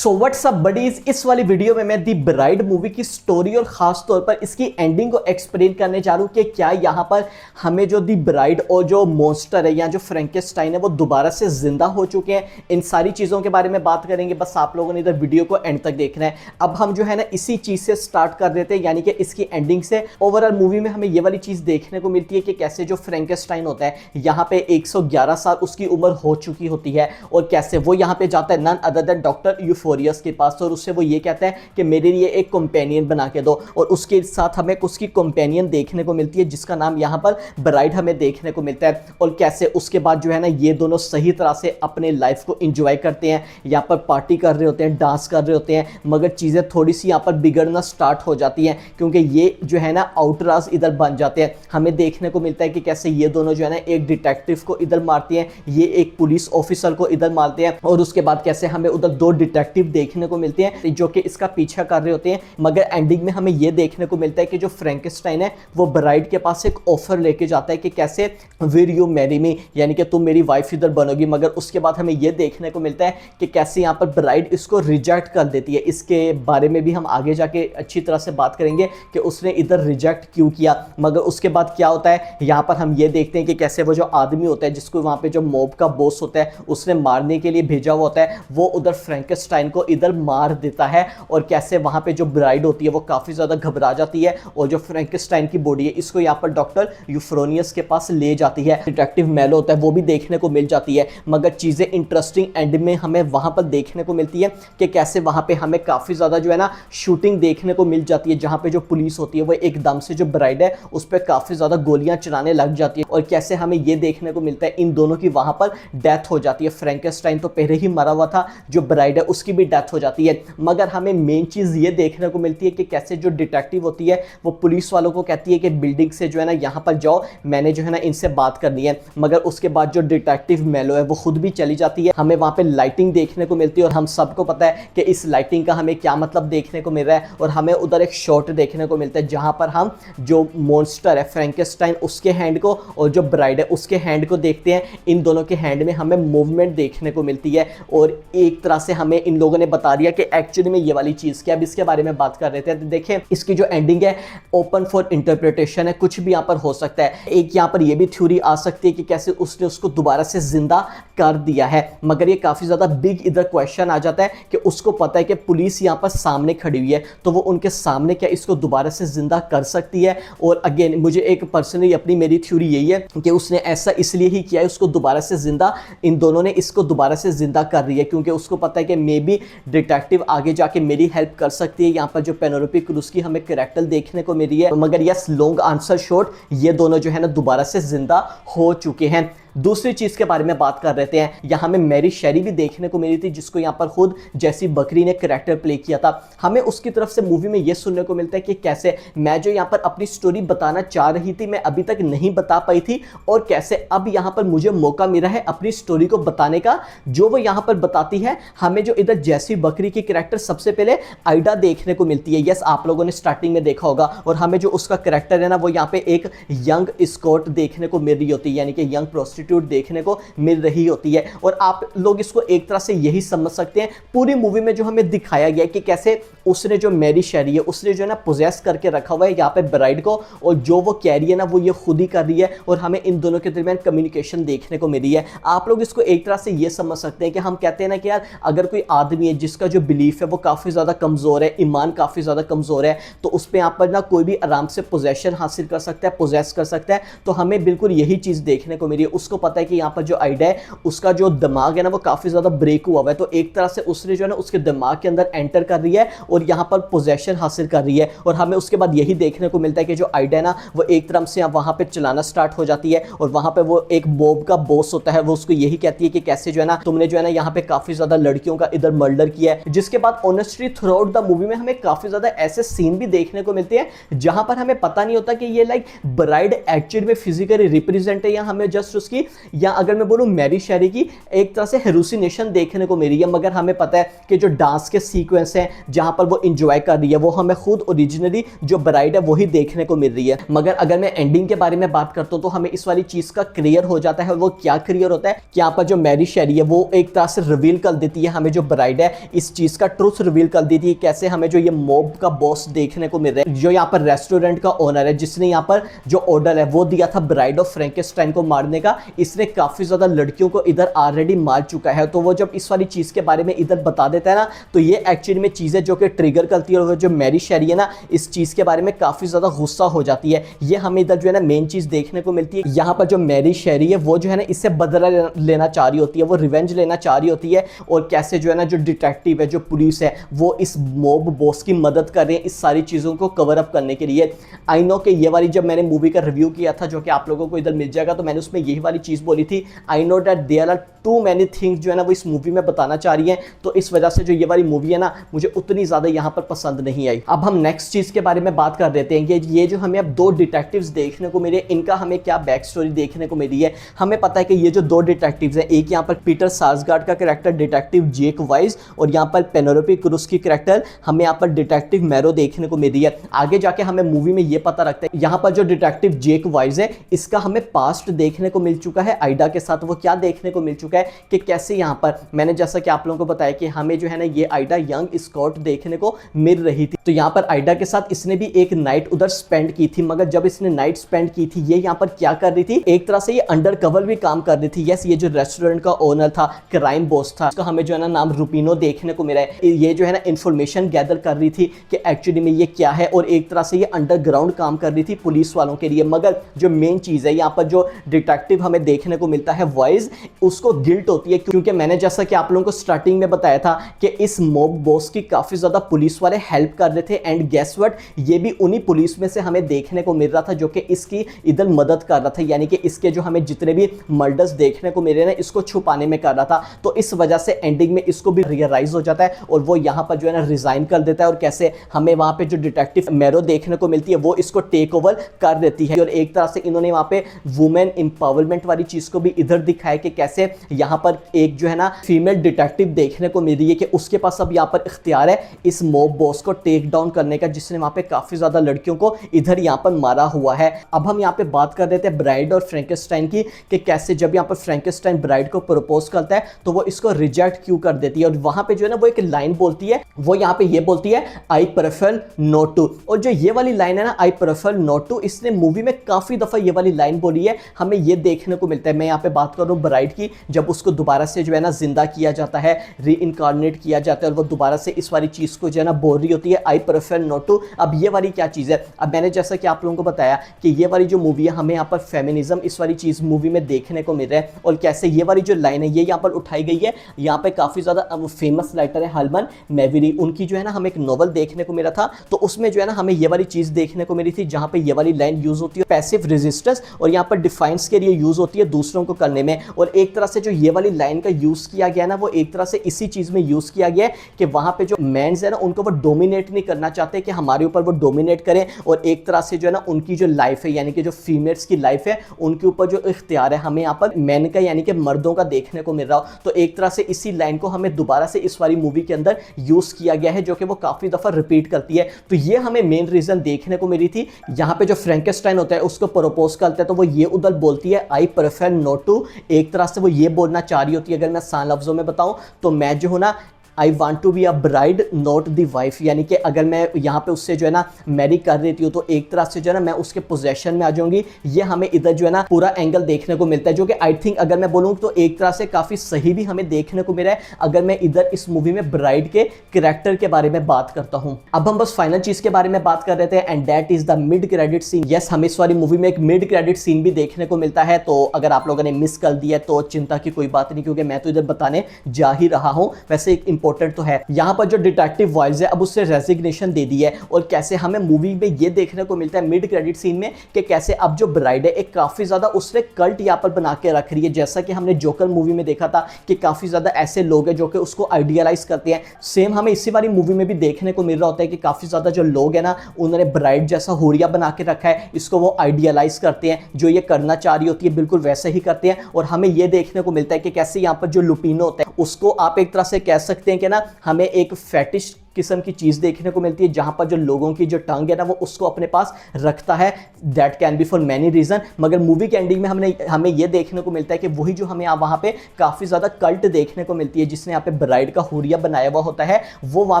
So what's up buddies, इस वाली video में मैं दी ब्राइड मूवी की स्टोरी और खास तौर पर इसकी एंडिंग को एक्सप्लेन करने जा रहा हूं कि क्या यहाँ पर हमें जो दी ब्राइड और जो मॉन्स्टर है या जो फ्रैंकेस्टाइन है वो दोबारा से जिंदा हो चुके हैं। इन सारी चीज़ों के बारे में बात करेंगे। बस आप लोगों ने इधर वीडियो को एंड तक देखना है। अब हम जो है ना इसी चीज़ से स्टार्ट कर देते हैं, यानी कि इसकी एंडिंग से। ओवरऑल मूवी में हमें ये वाली चीज़ देखने को मिलती है कि कैसे जो फ्रैंकेस्टाइन होता है यहाँ पे 111 साल उसकी उम्र हो चुकी होती है और कैसे वो यहाँ पे जाता है नन अदर देन डॉक्टर यूफोरियस के पास और उससे वो ये कहता है कि मेरे लिए एक कंपेनियन बना के दो। और उसके साथ हमें उसकी कंपेनियन देखने को मिलती है जिसका नाम यहाँ पर ब्राइड हमें देखने को मिलता है। और कैसे उसके बाद जो है ना ये दोनों सही तरह से अपने लाइफ को एंजॉय करते हैं, यहाँ पर पार्टी कर रहे होते हैं, डांस कर रहे होते हैं। मगर चीज़ें थोड़ी सी यहाँ पर बिगड़ना स्टार्ट हो जाती हैं क्योंकि ये जो है ना आउटराज इधर बन जाते हैं। हमें देखने को मिलता है कि कैसे ये दोनों जो है ना एक डिटेक्टिव को इधर मारते हैं, ये एक पुलिस ऑफिसर को इधर मारते हैं। और उसके बाद कैसे हमें उधर दो डिटेक्टिव देखने को मिलते हैं जो कि इसका पीछा कर रहे होते हैं। मगर एंडिंग में हमें यह देखने को मिलता है कि जो फ्रैंकेस्टाइन है वो ब्राइड के पास एक ऑफर लेके जाता है कि कैसे विल यू मैरी मी, यानी कि तुम मेरी वाइफ इधर बनोगी। मगर उसके बाद हमें यह देखने को मिलता है कि कैसे यहाँ पर ब्राइड इसको रिजेक्ट कर देती है। इसके बारे में भी हम आगे जाके अच्छी तरह से बात करेंगे कि उसने इधर रिजेक्ट क्यों किया। मगर उसके बाद क्या होता है यहाँ पर हम ये देखते हैं कि कैसे वो जो आदमी होता है जिसको वहाँ पे जो मॉब का बॉस होता है उसने मारने के लिए भेजा हुआ होता है, वो उधर फ्रैंकेस्टाइन को इधर मार देता है। और कैसे वहाँ पे जो ब्राइड होती है वो काफ़ी ज़्यादा घबरा जाती है और जो फ्रैंकेस्टाइन की बॉडी है इसको यहाँ पर डॉक्टर यूफ्रोनियस के पास ले जाती है। डिटेक्टिव मेलो होता है वो भी देखने को मिल जाती है। मगर चीज़ें इंटरेस्टिंग एंड में हमें वहाँ पर देखने को मिलती है कि कैसे वहाँ पे हमें काफ़ी ज़्यादा जो है ना शूटिंग देखने को मिल जाती है, जहाँ पे जो पुलिस होती है वो एकदम से जो ब्राइड है उस पर काफ़ी ज़्यादा गोलियाँ चलाने लग जाती है। और कैसे हमें ये देखने को मिलता है इन दोनों की वहाँ पर डेथ हो जाती है। फ्रैंकेस्टाइन तो पहले ही मरा हुआ था, जो ब्राइड है उसकी भी डेथ हो जाती है। मगर हमें मेन चीज़ ये देखने को मिलती है कि कैसे जो डिटेक्टिव होती है वो पुलिस वालों को कहती है कि बिल्डिंग से जो है ना यहाँ पर जाओ, मैंने जो है ना इनसे बात करनी है। मगर उसके बाद जो डिटेक्टिव मेलो है वो खुद भी चली जाती है। हमें वहाँ पे लाइटिंग देखने को मिलती है और हम सबको पता है कि इस लाइटिंग का हमें क्या मतलब देखने को मिल रहा है। और हमें उधर एक शॉट देखने को मिलता है जहाँ पर हम जो मॉन्स्टर है फ्रैंकेस्टाइन उसके हैंड को और जो ब्राइड है उसके हैंड को देखते हैं। इन दोनों के हैंड में हमें मूवमेंट देखने को मिलती है और एक तरह से हमें इन लोगों ने बता दिया कि एक्चुअली में ये वाली चीज़ क्या। अब इसके बारे में बात कर रहे थे, देखें इसकी जो एंडिंग है ओपन फॉर इंटरप्रिटेशन है, कुछ भी यहाँ पर हो सकता है। एक यहाँ पर ये भी थ्योरी आ सकती है कि कैसे उसने उसको दोबारा से जिंदा कर दिया है। मगर ये काफ़ी ज़्यादा बिग इधर क्वेश्चन आ जाता है कि उसको पता है कि पुलिस यहाँ पर सामने खड़ी हुई है, तो वो उनके सामने क्या इसको दोबारा से जिंदा कर सकती है। और अगेन मुझे एक पर्सनली अपनी मेरी थ्योरी यही है कि उसने ऐसा इसलिए ही किया है, उसको दोबारा से जिंदा, इन दोनों ने इसको दोबारा से जिंदा कर रही है क्योंकि उसको पता है कि मे बी डिटेक्टिव आगे जाके मेरी हेल्प कर सकती है। यहाँ पर जो पेनेलोपी क्रूज की हमें कैरेक्टर देखने को मिल रही है। मगर यस, लॉन्ग आंसर शॉर्ट, ये दोनों जो है ना दोबारा से जिंदा हो चुके हैं। दूसरी चीज के बारे में बात कर रहे थे, यहाँ में मैरी शेरी भी देखने को मिली थी जिसको यहाँ पर खुद जैसी बकरी ने कैरेक्टर प्ले किया था। हमें उसकी तरफ से मूवी में यह सुनने को मिलता है कि कैसे मैं जो यहाँ पर अपनी स्टोरी बताना चाह रही थी मैं अभी तक नहीं बता पाई थी और कैसे अब यहाँ पर मुझे मौका मिला है अपनी स्टोरी को बताने का, जो वो यहाँ पर बताती है। हमें जो इधर जैसी बकरी की कैरेक्टर सबसे पहले आइडा देखने को मिलती है। यस, आप लोगों ने स्टार्टिंग में देखा होगा। और हमें जो उसका कैरेक्टर है ना वो यहाँ पे एक यंग स्कॉट देखने को मिल रही होती है, यानी कि यंग देखने को मिल रही होती है। और आप लोग इसको एक तरह से यही समझ सकते हैं पूरी मूवी में जो हमें दिखाया गया कि कैसे उसने जो मैरी शेरी है उसने जो है ना पोजेस करके रखा हुआ है यहाँ पे ब्राइड को, और जो वो कह रही है ना वो ये खुद ही कर रही है। और हमें इन दोनों के दरमियान कम्युनिकेशन देखने को मिली है। आप लोग इसको एक तरह से ये समझ सकते हैं कि हम कहते हैं ना कि यार अगर कोई आदमी है जिसका जो बिलीफ है वो काफ़ी ज़्यादा कमज़ोर है, ईमान काफ़ी ज़्यादा कमज़ोर है, तो उस पर यहाँ पर ना कोई भी आराम से पोजेशन हासिल कर सकता है, पोजेस कर सकता है। तो हमें बिल्कुल यही चीज़ देखने को मिली है। उसको पता है कि यहाँ पर जो आइडा है उसका जो दिमाग है ना वो काफी ज्यादा ब्रेक हुआ है, तो एक तरह से उसने जो है ना उसके दिमाग के अंदर एंटर कर रही है और यहाँ पर पोजेशन हासिल कर रही है। और हमें उसके बाद यही देखने को मिलता है कि जो आइडा है ना वो एक तरफ से वहां पे चलाना स्टार्ट हो जाती है और वहां पे वो एक मॉब का बॉस होता है, वो उसको यही कहती है कि कैसे जो है ना तुमने जो है ना यहाँ पे काफी ज्यादा लड़कियों का इधर मर्डर किया है। जिसके बाद honestly through out the movie में हमें काफी ज्यादा ऐसे सीन भी देखने को मिलते हैं जहां पर हमें पता नहीं होता कि ये लाइक ब्राइड एक्चुअली में फिजिकली रिप्रेजेंट है या हमें जस्ट उसकी की, या अगर मैं बोलूँ मैरी शेरी की, एक तरह से हेलुसिनेशन देखने को मिली है। मगर हमें पता है कि जो डांस के सीक्वेंस हैं जहां पर वो एंजॉय कर रही है, वो हमें खुद ओरिजिनली जो ब्राइड है वही देखने को मिल रही है। मगर अगर मैं एंडिंग के बारे में बात करता हूं तो हमें इस वाली चीज का क्लियर हो जाता है। वो क्या क्लियर होता है कि यहाँ पर जो मैरी शेरी है वो एक तरह से रिवील कर देती है हमें, जो ब्राइड है इस चीज का ट्रुथ रिवील कर देती है। कैसे हमें जो ये मॉब का बॉस देखने को मिल रहा है, जो यहाँ पर रेस्टोरेंट का ओनर है, जिसने यहाँ पर जो ऑर्डर है वो दिया था ब्राइड ऑफ फ्रैंकेनस्टाइन को मारने का, इसने काफी ज्यादा लड़कियों को इधर ऑलरेडी मार चुका है। तो वो जब इस वाली चीज के बारे में इधर बता देता है ना, तो ये एक्चुअली में चीजें जो कि ट्रिगर करती है, और जो मैरी शेरी है ना इस चीज के बारे में काफी ज्यादा गुस्सा हो जाती है। ये हमें इधर जो है ना मेन चीज देखने को मिलती है। यहाँ पर जो मैरी शेरी है वो जो है ना इससे बदला लेना चाह रही होती है, वो रिवेंज लेना चाह रही होती है। और कैसे जो है ना जो डिटेक्टिव है, जो पुलिस है, वो इस मॉब बॉस की मदद कर रहे हैं इस सारी चीजों को कवर अप करने के लिए। आई नो कि ये वाली जब मैंने मूवी का रिव्यू किया था, जो कि आप लोगों को इधर मिल जाएगा, तो मैंने उसमें यही वाली चीज बोली थी, I know that there are too many things जो है ना वो इस मूवी में बताना चाह रही है। तो इस वजह से जो ये वाली मूवी है ना मुझे उतनी ज्यादा यहाँ पर पसंद नहीं आई। अब हम नेक्स्ट चीज के बारे में बात कर देते हैं कि ये जो हमें अब दो डिटेक्टिव्स देखने को मिले, इनका हमें क्या बैक स्टोरी देखने को मिली है। हमें पता है कि ये जो दो डिटेक्टिव्स हैं, एक यहाँ पर पीटर सार्सगार्ड का कैरेक्टर डिटेक्टिव जेक वाइज, और यहाँ पर पेनेलोपी क्रूज की कैरेक्टर हमें यहाँ पर डिटेक्टिव मैरो देखने को मिली है। आगे जाके हमें मूवी में ये पता लगता है, यहाँ पर जो डिटेक्टिव जेक वाइज है इसका हमें पास्ट देखने को मिल चुका है आइडा के साथ। वो क्या देखने को मिल चुका है कि कैसे यहाँ पर मैंने जैसा कि आप लोगों को बताया कि हमें जो है ना ये आइडा यंग स्कॉट देखने को मिल रही थी। तो यहाँ पर आइडा के साथ इसने भी एक नाइट उधर स्पेंड की थी। मगर जब इसने नाइट स्पेंड की थी, ये यहाँ पर क्या कर रही थी, एक तरह से ये अंडरकवर भी काम कर रही थी। यस, ये जो रेस्टोरेंट का ओनर था, क्राइम बॉस था, उसका हमें जो है ना नाम रुपिनो देखने को मिला है। ये जो है ना इंफॉर्मेशन गैदर कर रही थी कि एक्चुअली में ये क्या है, और एक तरह से ये अंडरग्राउंड काम कर रही थी पुलिस वालों के लिए। मगर जो मेन चीज है यहाँ पर जो डिटेक्टिव हमें देखने को मिलता है वॉइस, उसको गिल्ट होती है, क्योंकि मैंने जैसा कि आप लोगों को स्टार्टिंग में बताया था कि इस मॉब बॉस की काफी ज्यादा पुलिस वाले हेल्प कर रहे थे। एंड गेस व्हाट, ये भी उन्हीं पुलिस में से हमें देखने को मिल रहा था जो कि इसकी इधर मदद कर रहा था, यानी कि इसके जो हमें जितने भी मर्डर्स देखने को मिल रहे हैं इसको छुपाने में कर रहा था। तो इस वजह से एंडिंग में इसको भी रियलाइज हो जाता है और वो यहाँ पर जो है ना रिजाइन कर देता है। और कैसे हमें वहां पे जो डिटेक्टिव मैरो देखने को मिलती है वो इसको टेक ओवर कर देती है। और एक तरह से इन्होंने वहां पे वुमेन एम्पावरमेंट वाली चीज को भी इधर दिखाया कि कैसे यहाँ पर एक जो है ना फीमेल डिटेक्टिव देखने को मिल रही है कि उसके पास अब यहाँ पर इख्तियार है इस मॉब बॉस को टेक डाउन करने का, जिसने वहां पे काफी ज्यादा लड़कियों को इधर यहाँ पर मारा हुआ है। अब हम यहाँ पे बात कर देते हैं ब्राइड और फ्रैंकेनस्टाइन की, कि कैसे जब यहाँ पर फ्रैंकेनस्टाइन ब्राइड को प्रपोज करता है तो वो इसको रिजेक्ट क्यों कर देती है। और वहां पे जो है ना वो एक लाइन बोलती है, वो यहाँ पे ये बोलती है, आई प्रेफर नॉट टू। और जो ये वाली लाइन है ना, आई प्रेफर नॉट टू, इसने मूवी में काफी दफा ये वाली लाइन बोली है, हमें ये देखने को मिलता है। मैं यहाँ पे बात कर रहा हूँ ब्राइड की, जब उसको दोबारा से जो है ना जिंदा किया जाता है, री इनकारनेट किया जाता है, और वो दोबारा से इस वाली चीज को जो है ना बोल रही होती है, आई प्रेफर नॉट टू। अब ये वाली क्या चीज है, अब मैंने जैसा कि आप लोगों को बताया कि ये वाली जो मूवी है हमें यहाँ पर फेमिनिज्म इस वाली चीज मूवी में देखने को मिल रहा है। और कैसे ये वाली जो लाइन है ये यहाँ पर उठाई गई है, यहाँ पे काफी ज्यादा फेमस राइटर है हरमन मेवरी, उनकी जो है ना हमें एक नॉवल देखने को मिला था, तो उसमें जो है ना हमें ये वाली चीज देखने को मिली थी, जहां पे ये वाली लाइन यूज होती है पैसिव रेजिस्टेंस, और यहाँ पर डिफाइंस के लिए यूज होती है दूसरों को करने में। और एक तरह से जो ये वाली लाइन का यूज किया गया ना, वो एक तरह से इसी चीज में यूज किया गया है कि वहां पे जो मेंस है ना उनको वो डोमिनेट नहीं करना चाहते कि हमारे ऊपर वो डोमिनेट करें, और एक तरह से जो है ना उनकी जो लाइफ है, यानी कि जो फीमेल्स की लाइफ है, उनके ऊपर जो इख्तियार है हमें यहाँ पर मैन का यानी कि मर्दों का देखने को मिल रहा हो। तो एक तरह से इसी लाइन को हमें दोबारा से इस वाली मूवी के अंदर यूज किया गया है, जो कि वो काफी दफा रिपीट करती है। तो ये हमें मेन रीजन देखने को मिली थी। यहाँ पे जो फ्रैंकेनस्टाइन होता है उसको प्रपोज करता है, तो वो ये उधर बोलती है, आई प्रेफर नॉट टू। एक तरह से वो ये बोलना चाह रही होती है, अगर मैं आसान लफ्जों में बताऊं तो मैं जो हूं ना, I want to be a bride not the wife, यानी कि अगर मैं यहाँ पे उससे जो है ना मैरी कर देती हूँ तो एक तरह से जो है ना मैं उसके पोजेशन में आ जाऊंगी। ये हमें इधर जो है ना पूरा एंगल देखने को मिलता है, जो कि आई थिंक अगर मैं बोलूँ तो एक तरह से काफी सही भी हमें देखने को मिला है, अगर मैं इधर इस मूवी में ब्राइड के कैरेक्टर के बारे में बात करता हूँ। अब हम बस फाइनल चीज के बारे में बात कर रहे थे, and that is the mid credit scene. Yes, हमें इस वाली मूवी में एक मिड क्रेडिट सीन भी देखने को मिलता है, तो अगर आप लोगों ने मिस कर दिया तो चिंता की कोई बात नहीं, क्योंकि मैं तो इधर बताने जा ही रहा हूँ। वैसे एक इंपॉर्टेंट तो है। यहाँ पर जो डिटेक्टिव वाइज है अब उससे रेजिग्नेशन दे दी है, और कैसे हमें मूवी में ये देखने को मिलता है मिड क्रेडिट सीन में कि कैसे अब जो ब्राइड है एक काफी ज्यादा उसने कल्ट यहाँ पर बना के रख रही है। जैसा कि हमने जोकर मूवी में देखा था कि काफी ज्यादा ऐसे लोग हैं जो कि उसको आइडियलाइज करते हैं, सेम हमें इसी वाली मूवी में भी देखने को मिल रहा होता है कि काफी ज्यादा जो लोग हैं ना उन्होंने ब्राइड जैसा हुरिया बना के रखा है, इसको वो आइडियलाइज करते हैं, जो ये करना चाह रही होती है बिल्कुल वैसे ही करते हैं। और हमें ये देखने को मिलता है कि कैसे यहाँ पर जो लुपिनो होता है उसको आप एक तरह से कह सकते हैं कि ना हमें एक फेटिश किस्म की चीज देखने को मिलती है, जहां पर जो लोगों की जो टंग है ना वो उसको अपने पास रखता है। That can be for many reason, मगर मूवी के एंडिंग में हमें ये देखने को मिलता है कि वही जो हमें वहां पे काफी ज्यादा कल्ट देखने को मिलती है जिसने यहाँ पे ब्राइड का हुरिया बनाया हुआ होता है, वो वहां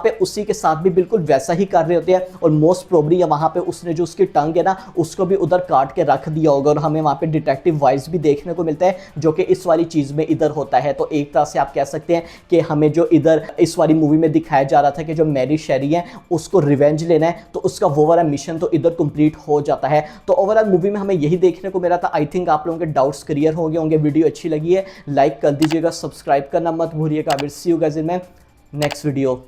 पे उसी के साथ भी बिल्कुल वैसा ही कर रहे होते हैं। और मोस्ट प्रोबली वहां पे उसने जो उसकी टंग है ना उसको भी उधर काट के रख दिया होगा, और हमें वहां पे डिटेक्टिव वाइज भी देखने को मिलता है जो कि इस वाली चीज में इधर होता है। तो एक तरह से आप कह सकते हैं कि हमें जो इधर इस वाली मूवी में दिखाया जा रहा था कि जो मैरी शेरी है उसको रिवेंज लेना है, तो उसका वो वाला मिशन तो इधर कंप्लीट हो जाता है। तो ओवरऑल मूवी में हमें यही देखने को मिला था। आई थिंक आप लोगों के डाउट्स क्लियर हो गए होंगे। वीडियो अच्छी लगी है लाइक कर दीजिएगा, सब्सक्राइब करना मत भूलिएगा। I will see you guys in my next video.